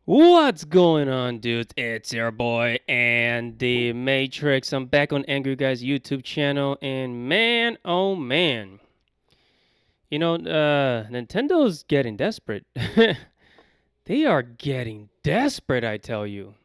What's going on, dudes? It's your boy Andy Matrix. I'm back on Angry Guys YouTube channel, and man, oh man, Nintendo's getting desperate. They are getting desperate, I tell you.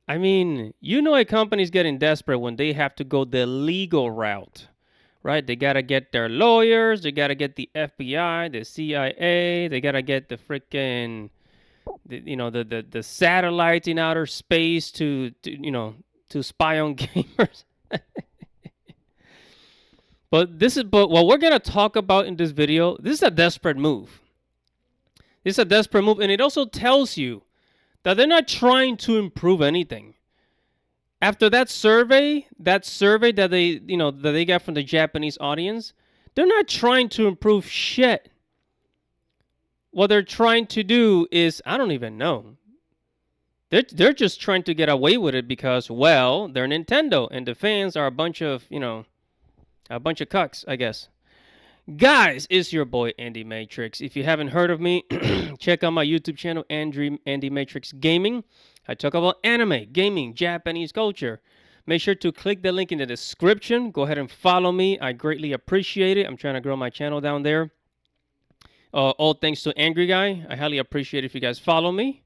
I mean, a company's getting desperate when they have to go the legal route, right? They gotta get their lawyers, they gotta get the FBI, the CIA, they gotta get the freaking the satellites in outer space to spy on gamers. But what we're gonna talk about in this video, this is a desperate move. This is a desperate move, and it also tells you that they're not trying to improve anything. After that survey that they got from the Japanese audience, they're not trying to improve shit. What they're trying to do is, I don't even know. They're just trying to get away with it because, well, they're Nintendo and the fans are a bunch of cucks, I guess. Guys, it's your boy Andy Matrix. If you haven't heard of me, check out my YouTube channel, Andy Matrix Gaming. I talk about anime, gaming, Japanese culture. Make sure to click the link in the description. Go ahead and follow me. I greatly appreciate it. I'm trying to grow my channel down there. All thanks to Angry Guy. I highly appreciate it if you guys follow me.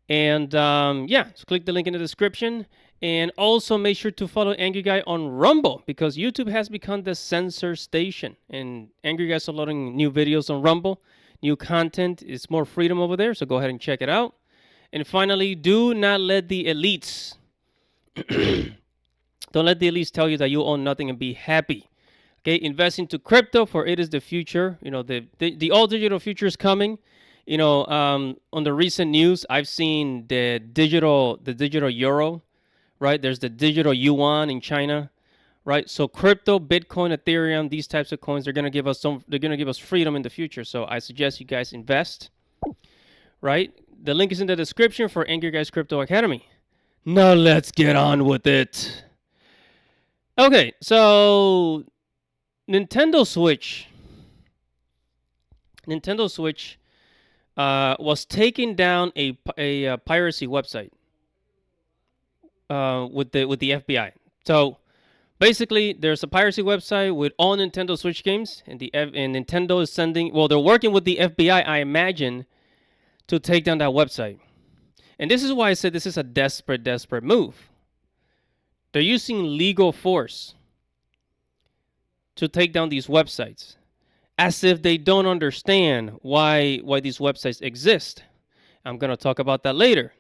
And so click the link in the description. And also make sure to follow Angry Guy on Rumble because YouTube has become the censor station. And Angry Guy's uploading new videos on Rumble. New content. It's more freedom over there. So go ahead and check it out. And finally, do not let the elites don't let the elites tell you that you own nothing and be happy. Okay, invest into crypto for it is the future. The all digital future is coming. On the recent news, I've seen the digital euro, right? There's the digital yuan in China, right? So crypto, Bitcoin, Ethereum, these types of coins, they're gonna give us freedom in the future. So I suggest you guys invest, right? The link is in the description for Angry Guys Crypto Academy. Now let's get on with it. Okay, so Nintendo Switch was taking down a piracy website with the FBI. So basically, there's a piracy website with all Nintendo Switch games, and Nintendo is they're working with the FBI, I imagine, to take down that website. And this is why I said this is a desperate move. They're using legal force to take down these websites, as if they don't understand why these websites exist. I'm going to talk about that later.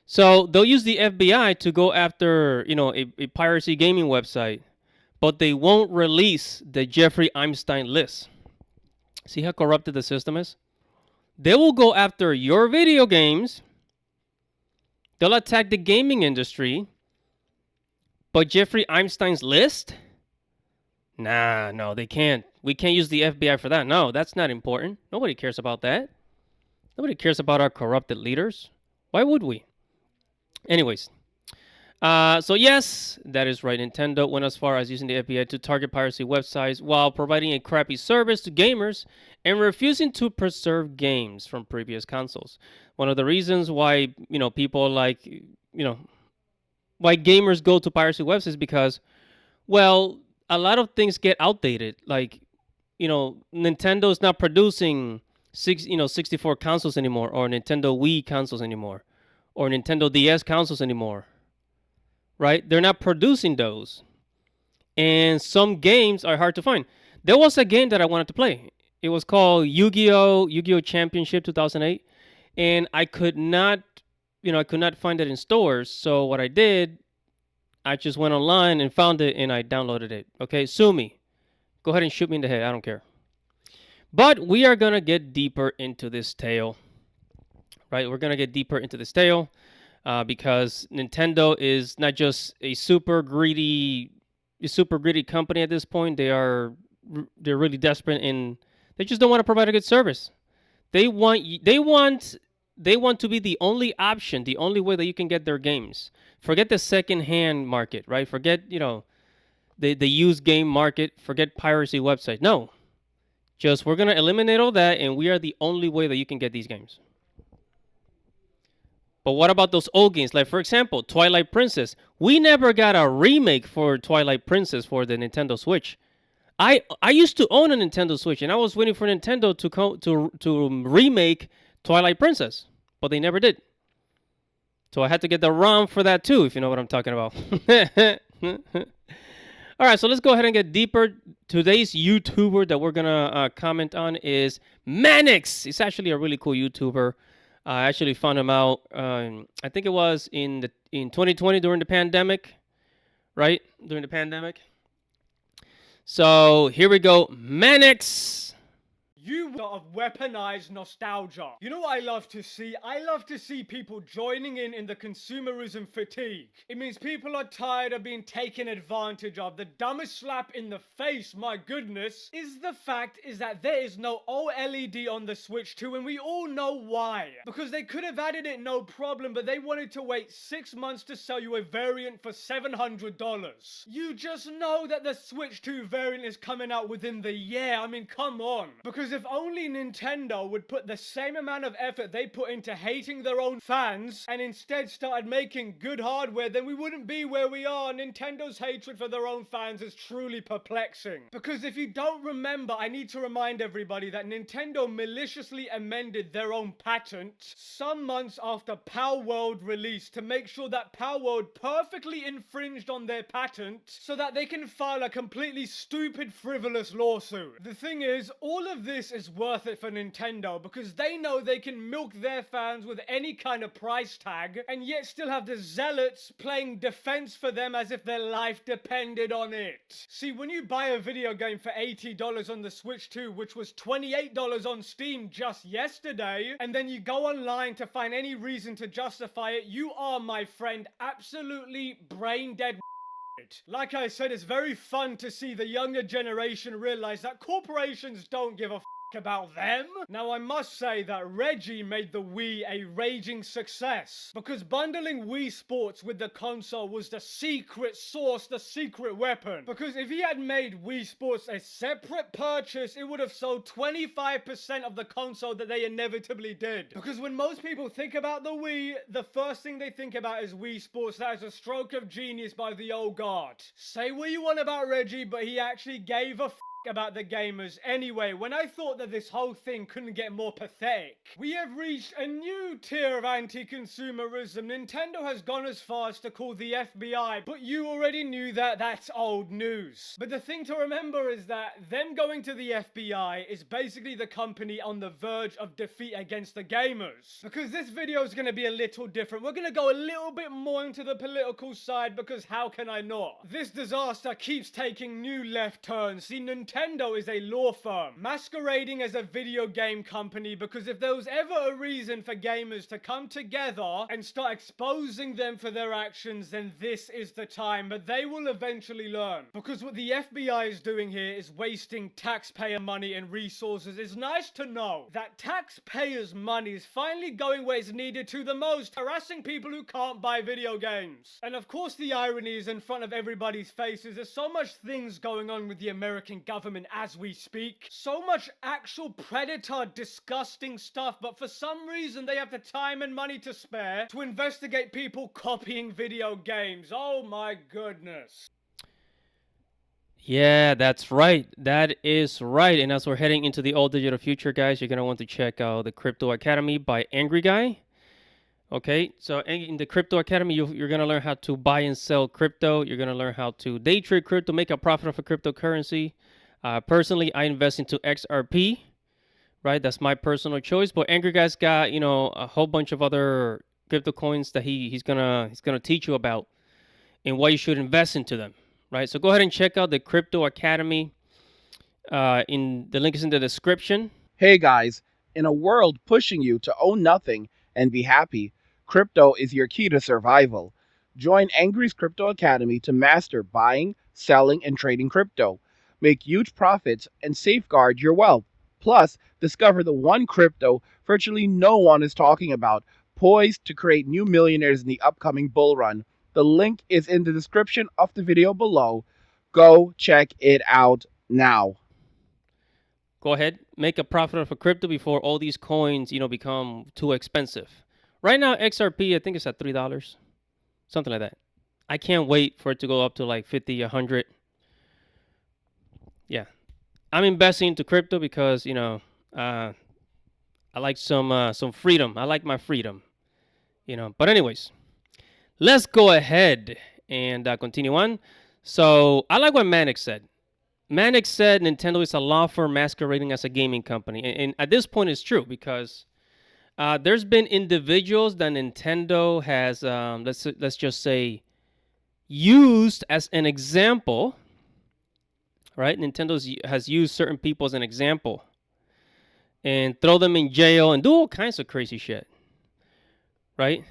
So they'll use the FBI to go after, a piracy gaming website, but they won't release the Jeffrey Epstein list. See how corrupted the system is? They will go after your video games. They'll attack the gaming industry, but Jeffrey Epstein's list? Nah, no, they can't. We can't use the FBI for that. No, that's not important. Nobody cares about that. Nobody cares about our corrupted leaders. Why would we? Anyways, so yes, that is right. Nintendo went as far as using the FBI to target piracy websites while providing a crappy service to gamers and refusing to preserve games from previous consoles. One of the reasons why, people why gamers go to piracy websites is because, well, a lot of things get outdated. Like, Nintendo is not producing 64 consoles anymore, or Nintendo Wii consoles anymore, or Nintendo DS consoles anymore. Right? They're not producing those. And some games are hard to find. There was a game that I wanted to play. It was called Yu-Gi-Oh! Championship 2008. And I could not find it in stores. So what I did, I just went online and found it and I downloaded it. Okay, sue me. Go ahead and shoot me in the head. I don't care. But we are going to get deeper into this tale. Right? We're going to get deeper into this tale because Nintendo is not just a super greedy company at this point. They're really desperate and they just don't want to provide a good service. They want to be the only option, the only way that you can get their games. Forget the second-hand market, right? Forget, the used game market. Forget piracy websites. No. Just we're going to eliminate all that, and we are the only way that you can get these games. But what about those old games? Like, for example, Twilight Princess. We never got a remake for Twilight Princess for the Nintendo Switch. I used to own a Nintendo Switch, and I was waiting for Nintendo to remake Twilight Princess, but they never did. So I had to get the ROM for that too, if you know what I'm talking about. All right, so let's go ahead and get deeper. Today's YouTuber that we're gonna comment on is Manix. He's actually a really cool YouTuber. I actually found him out. I think it was in 2020 during the pandemic, right? During the pandemic. So here we go, Manix. You of weaponized nostalgia. You know what I love to see? I love to see people joining in the consumerism fatigue. It means people are tired of being taken advantage of. The dumbest slap in the face, my goodness, is the fact is that there is no OLED on the Switch 2, and we all know why. Because they could have added it no problem, but they wanted to wait 6 months to sell you a variant for $700. You just know that the Switch 2 variant is coming out within the year. I mean, come on. Because if only Nintendo would put the same amount of effort they put into hating their own fans and instead started making good hardware, then we wouldn't be where we are. Nintendo's hatred for their own fans is truly perplexing. Because if you don't remember, I need to remind everybody that Nintendo maliciously amended their own patent some months after Power World released to make sure that Power World perfectly infringed on their patent so that they can file a completely stupid, frivolous lawsuit. The thing is, all of this is worth it for Nintendo because they know they can milk their fans with any kind of price tag and yet still have the zealots playing defense for them as if their life depended on it. See, when you buy a video game for $80 on the Switch 2, which was $28 on Steam just yesterday, and then you go online to find any reason to justify it, you are, my friend, absolutely brain dead. Like I said, it's very fun to see the younger generation realize that corporations don't give a about them. Now I must say that Reggie made the Wii a raging success because bundling Wii Sports with the console was the secret sauce, the secret weapon. Because if he had made Wii Sports a separate purchase, it would have sold 25% of the console that they inevitably did. Because when most people think about the Wii, the first thing they think about is Wii Sports. That is a stroke of genius by the old god. Say what you want about Reggie, but he actually gave a about the gamers. Anyway, when I thought that this whole thing couldn't get more pathetic, we have reached a new tier of anti-consumerism. Nintendo has gone as far as to call the FBI, but you already knew that that's old news. But the thing to remember is that them going to the FBI is basically the company on the verge of defeat against the gamers. Because this video is going to be a little different. We're going to go a little bit more into the political side because how can I not? This disaster keeps taking new left turns. See, Nintendo is a law firm masquerading as a video game company because if there was ever a reason for gamers to come together and start exposing them for their actions, then this is the time. But they will eventually learn because what the FBI is doing here is wasting taxpayer money and resources. It's nice to know that taxpayers' money is finally going where it's needed to the most, harassing people who can't buy video games. And of course the irony is in front of everybody's faces. There's so much things going on with the American government as we speak. So much actual predator, disgusting stuff, but for some reason they have the time and money to spare to investigate people copying video games. Oh my goodness. Yeah, that's right. That is right. And as we're heading into the all digital future, guys, you're going to want to check out the Crypto Academy by Angry Guy. Okay, so in the Crypto Academy, you're going to learn how to buy and sell crypto. You're going to learn how to day trade crypto, make a profit off of cryptocurrency. Personally, I invest into XRP, right? That's my personal choice. But Angry Guy's got, a whole bunch of other crypto coins that he's gonna teach you about and why you should invest into them, right? So go ahead and check out the Crypto Academy. In the link is in the description. Hey guys, in a world pushing you to own nothing and be happy, crypto is your key to survival. Join Angry's Crypto Academy to master buying, selling, and trading crypto. Make huge profits and safeguard your wealth. Plus, discover the one crypto virtually no one is talking about, poised to create new millionaires in the upcoming bull run. The link is in the description of the video below. Go check it out now. Go ahead, make a profit off of crypto before all these coins, become too expensive, Right now, XRP, I think it's at $3, something like that. I can't wait for it to go up to like 50, 100. Yeah, I'm investing into crypto because I like some freedom. I like my freedom. But anyways, let's go ahead and continue on. So I like what Manic said. Manic said Nintendo is a law firm masquerading as a gaming company, and at this point, it's true because there's been individuals that Nintendo has, let's just say, used as an example. Right? Nintendo has used certain people as an example and throw them in jail and do all kinds of crazy shit. Right?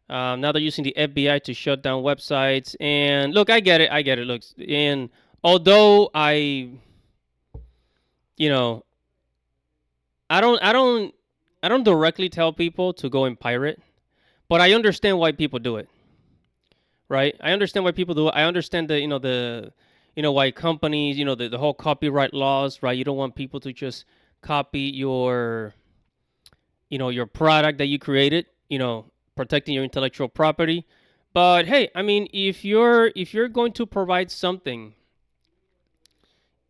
Now they're using the FBI to shut down websites. And look, I get it. Look, and although you know, I don't directly tell people to go and pirate, but I understand why people do it. Right? I understand why people do it. I understand why companies, the whole copyright laws, right? You don't want people to just copy your product that you created, protecting your intellectual property. But hey, I mean, if you're going to provide something,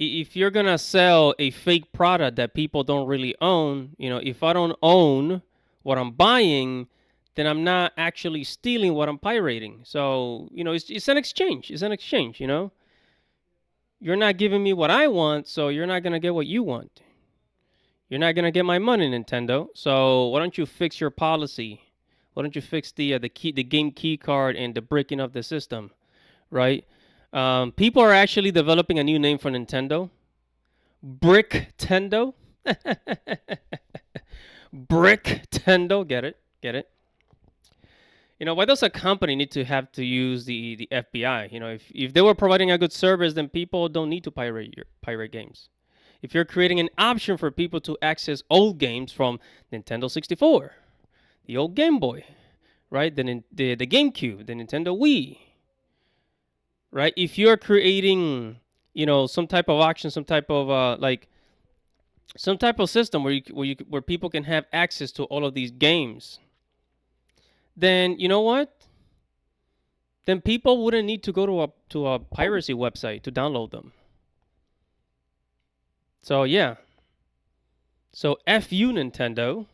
if you're gonna sell a fake product that people don't really own, if I don't own what I'm buying, then I'm not actually stealing what I'm pirating. So it's an exchange. It's an exchange. You're not giving me what I want, so you're not gonna get what you want. You're not gonna get my money, Nintendo. So why don't you fix your policy? Why don't you fix the game key card and the breaking of the system, right? People are actually developing a new name for Nintendo. Brick Tendo. Brick Tendo. Get it? Get it? Why does a company need to have to use the FBI? If they were providing a good service, then people don't need to pirate games. If you're creating an option for people to access old games from Nintendo 64, the old Game Boy, right? The GameCube, the Nintendo Wii, right? If you're creating, some type of auction, some type of some type of system where people can have access to all of these games, then you know what? Then people wouldn't need to go to a piracy website to download them. So yeah. So F you, Nintendo.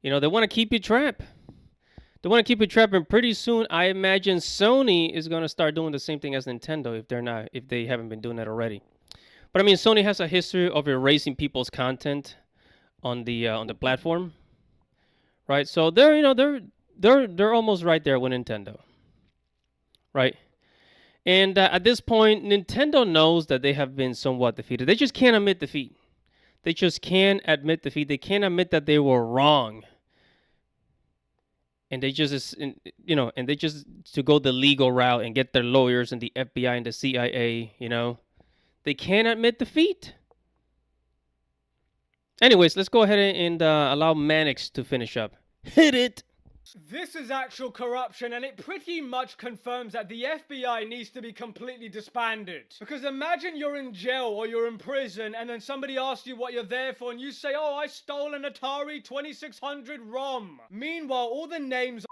They want to keep you trapped. They want to keep you trapped, and pretty soon I imagine Sony is going to start doing the same thing as Nintendo if they haven't been doing that already. But I mean, Sony has a history of erasing people's content on the platform, right? So they're almost right there with Nintendo, right? And at this point, Nintendo knows that they have been somewhat defeated. They just can't admit defeat. They just can't admit defeat. They can't admit that they were wrong. And they just, to go the legal route and get their lawyers and the FBI and the CIA, they can't admit defeat. Anyways, let's go ahead and allow Mannix to finish up. Hit it! This is actual corruption, and it pretty much confirms that the FBI needs to be completely disbanded. Because imagine you're in jail or you're in prison, and then somebody asks you what you're there for, and you say, oh, I stole an Atari 2600 ROM. Meanwhile, all the names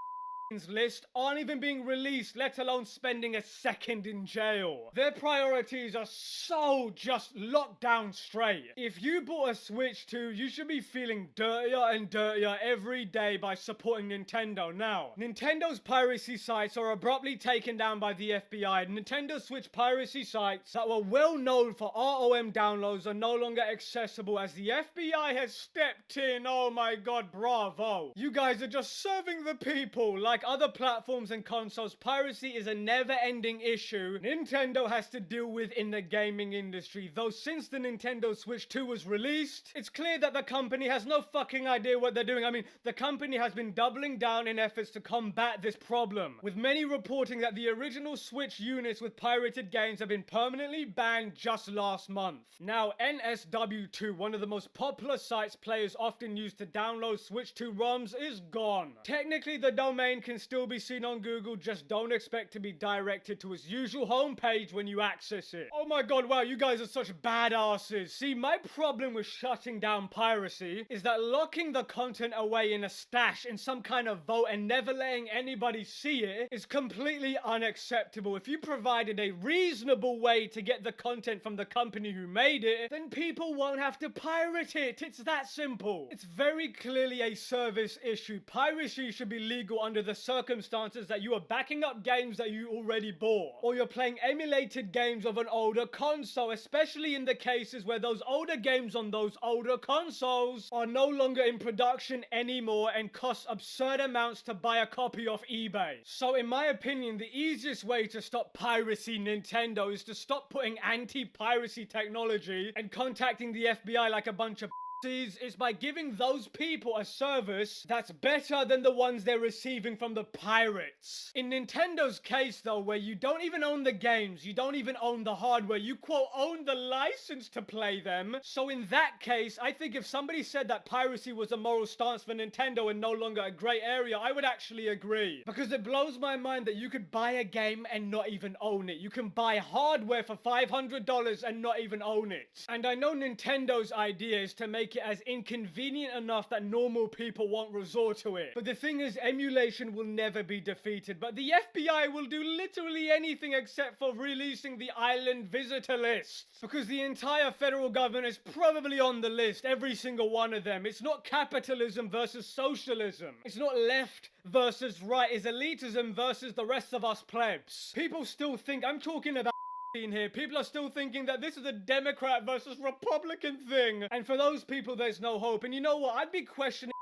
list aren't even being released, let alone spending a second in jail. Their priorities are so just locked down straight. If you bought a Switch 2, you should be feeling dirtier and dirtier every day by supporting Nintendo. Now, Nintendo's piracy sites are abruptly taken down by the FBI. Nintendo Switch piracy sites that were well known for ROM downloads are no longer accessible as the FBI has stepped in. Oh my god, bravo. You guys are just serving the people. Like other platforms and consoles, piracy is a never-ending issue Nintendo has to deal with in the gaming industry. Though since the Nintendo Switch 2 was released, it's clear that the company has no fucking idea what they're doing. I mean, the company has been doubling down in efforts to combat this problem, with many reporting that the original Switch units with pirated games have been permanently banned just last month. Now, NSW2, one of the most popular sites players often use to download Switch 2 ROMs, is gone. Technically, the domain can still be seen on Google, just don't expect to be directed to its usual homepage when you access it. Oh my god, wow, you guys are such badasses. See, my problem with shutting down piracy is that locking the content away in a stash in some kind of vault and never letting anybody see it is completely unacceptable. If you provided a reasonable way to get the content from the company who made it, then people won't have to pirate it. It's that simple. It's very clearly a service issue. Piracy should be legal under the circumstances that you are backing up games that you already bought, or you're playing emulated games of an older console, especially in the cases where those older games on those older consoles are no longer in production anymore and cost absurd amounts to buy a copy off eBay. So in my opinion, the easiest way to stop piracy, Nintendo, is to stop putting anti-piracy technology and contacting the FBI like a bunch of is by giving those people a service that's better than the ones they're receiving from the pirates. In Nintendo's case though, where you don't even own the games, you don't even own the hardware, you quote own the license to play them. So in that case, I think if somebody said that piracy was a moral stance for Nintendo and no longer a gray area, I would actually agree. Because it blows my mind that you could buy a game and not even own it. You can buy hardware for $500 and not even own it. And I know Nintendo's idea is to make it as inconvenient enough that normal people won't resort to it. But the thing is, emulation will never be defeated. But the FBI will do literally anything except for releasing the island visitor list. Because the entire federal government is probably on the list, every single one of them. It's not capitalism versus socialism. It's not left versus right. It's elitism versus the rest of us plebs. People still think, I'm talking about in here, people are still thinking that this is a Democrat versus Republican thing. And for those people, there's no hope. And you know what? I'd be questioning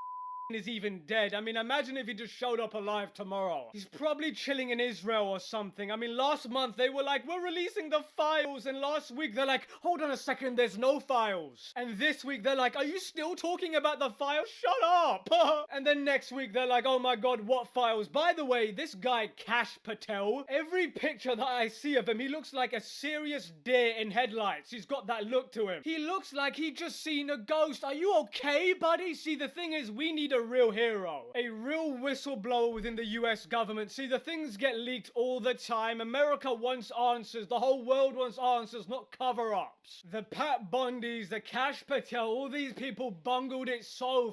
is even dead. I mean, imagine if he just showed up alive tomorrow. He's probably chilling in Israel or something. I mean, last month they were like, we're releasing the files, and last week they're like, hold on a second, there's no files. And this week they're like, are you still talking about the files? Shut up. And then next week they're like, oh my god, what files? By the way, this guy Kash Patel, every picture that I see of him, he looks like a serious deer in headlights. He's got that look to him. He looks like he just seen a ghost. Are you okay, buddy? See, the thing is, we need a real hero, a real whistleblower within the US government. See, the things get leaked all the time. America wants answers. The whole world wants answers, not cover-ups. The Pat Bundys, the Kash Patel, all these people bungled it so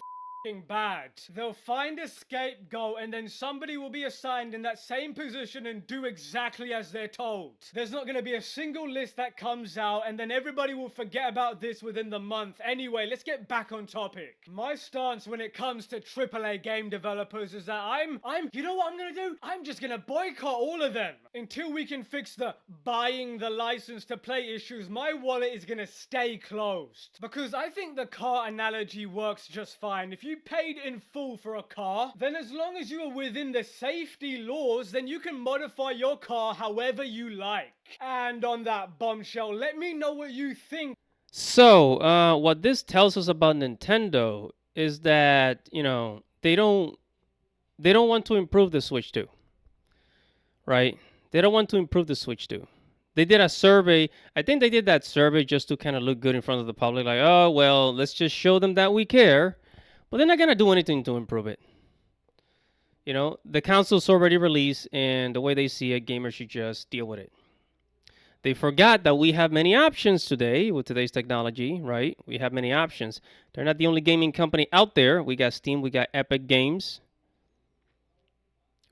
bad. They'll find a scapegoat and then somebody will be assigned in that same position and do exactly as they're told. There's not going to be a single list that comes out and then everybody will forget about this within the month. Anyway, let's get back on topic. My stance when it comes to AAA game developers is that you know what I'm going to do? I'm just going to boycott all of them. Until we can fix the buying the license to play issues, my wallet is going to stay closed. Because I think the car analogy works just fine. If you paid in full for a car, then as long as you are within the safety laws, then you can modify your car however you like. And on that bombshell, let me know what you think. So, what this tells us about Nintendo is that, you know, they don't want to improve the Switch 2. Right? They don't want to improve the Switch 2. They did a survey. I think they did that survey just to kind of look good in front of the public. Like, oh, well, let's just show them that we care. But they're not going to do anything to improve it. You know, the console's already released, and the way they see it, gamers should just deal with it. They forgot that we have many options today with today's technology, right? We have many options. They're not the only gaming company out there. We got Steam, we got Epic Games,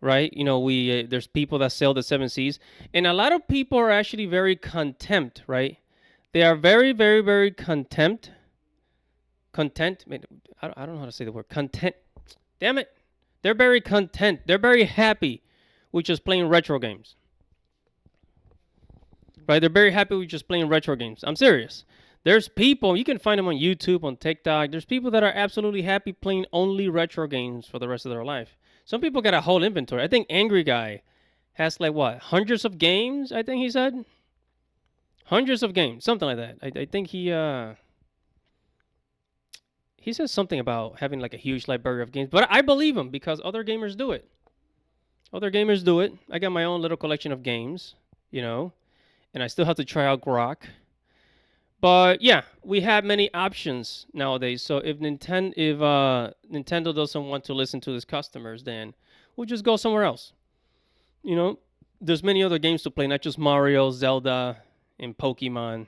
right? You know, there's people that sell the 7 Cs, and a lot of people are actually very content, right? They are very, very, very content. I don't know how to say the word content. Damn it. They're very content. They're very happy with just playing retro games. Right? They're very happy with just playing retro games. I'm serious. There's people, you can find them on YouTube, on TikTok. There's people that are absolutely happy playing only retro games for the rest of their life. Some people got a whole inventory. I think Angry Guy has like what? Hundreds of games, I think he said? Hundreds of games. Something like that. I think he says something about having like a huge library of games, but I believe him because other gamers do it. Other gamers do it. I got my own little collection of games, you know, and I still have to try out Grok. But yeah, we have many options nowadays. So if Nintendo doesn't want to listen to its customers, then we'll just go somewhere else. You know, there's many other games to play, not just Mario, Zelda, and Pokemon,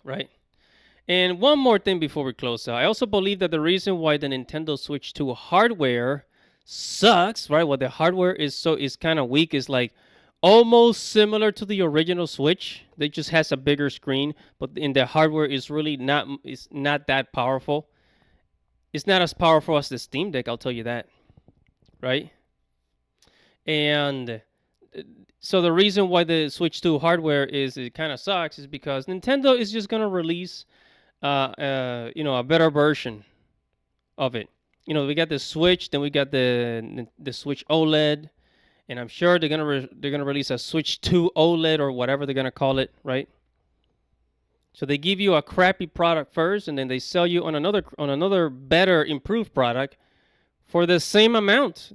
right? And one more thing before we close out. I also believe that the reason why the Nintendo Switch 2 hardware sucks, right? What the hardware is kind of weak is like almost similar to the original Switch. They just has a bigger screen, but in the hardware is really not that powerful. It's not as powerful as the Steam Deck, I'll tell you that, right? And so the reason why the Switch 2 hardware it kind of sucks is because Nintendo is just gonna release a better version of it. We got the Switch, then we got the Switch OLED, and I'm sure they're gonna release a Switch 2 OLED or whatever they're gonna call it, right? So they give you a crappy product first, and then they sell you on another better, improved product for the same amount.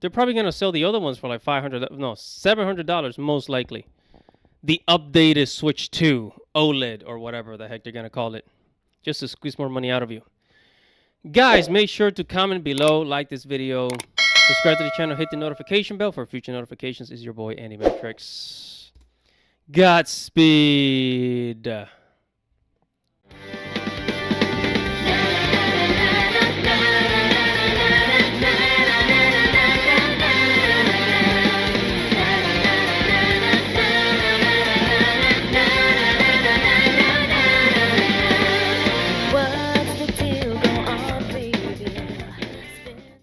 They're probably gonna sell the other ones for like $700 most likely. The updated Switch 2 OLED or whatever the heck they're gonna call it, just to squeeze more money out of you. Guys, make sure to comment below, like this video, subscribe to the channel, hit the notification bell for future notifications. This is your boy Andy Matrix. Godspeed.